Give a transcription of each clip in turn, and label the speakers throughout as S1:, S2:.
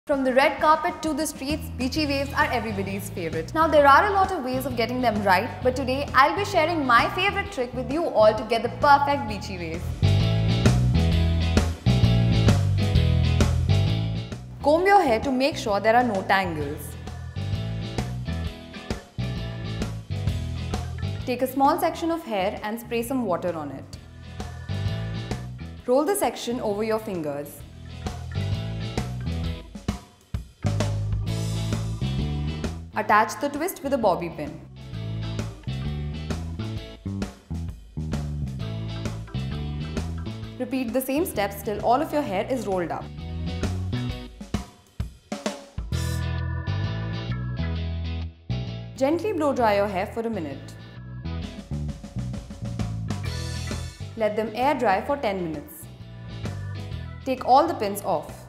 S1: From the red carpet to the streets, beachy waves are everybody's favorite. Now there are a lot of ways of getting them right, but today I'll be sharing my favorite trick with you all to get the perfect beachy wave. Comb your hair to make sure there are no tangles. Take a small section of hair and spray some water on it. Roll the section over your fingers. Attach the twist with a bobby pin. Repeat the same steps till all of your hair is rolled up. Gently blow dry your hair for a minute. Let them air dry for 10 minutes. Take all the pins off.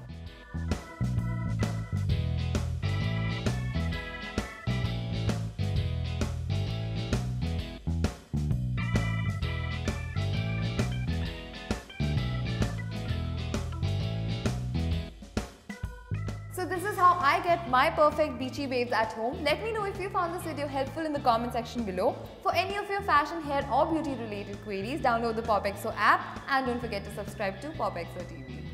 S1: So this is how I get my perfect beachy waves at home. Let me know if you found this video helpful in the comment section below. For any of your fashion, hair or beauty related queries, download the POPxo app and don't forget to subscribe to POPxo TV.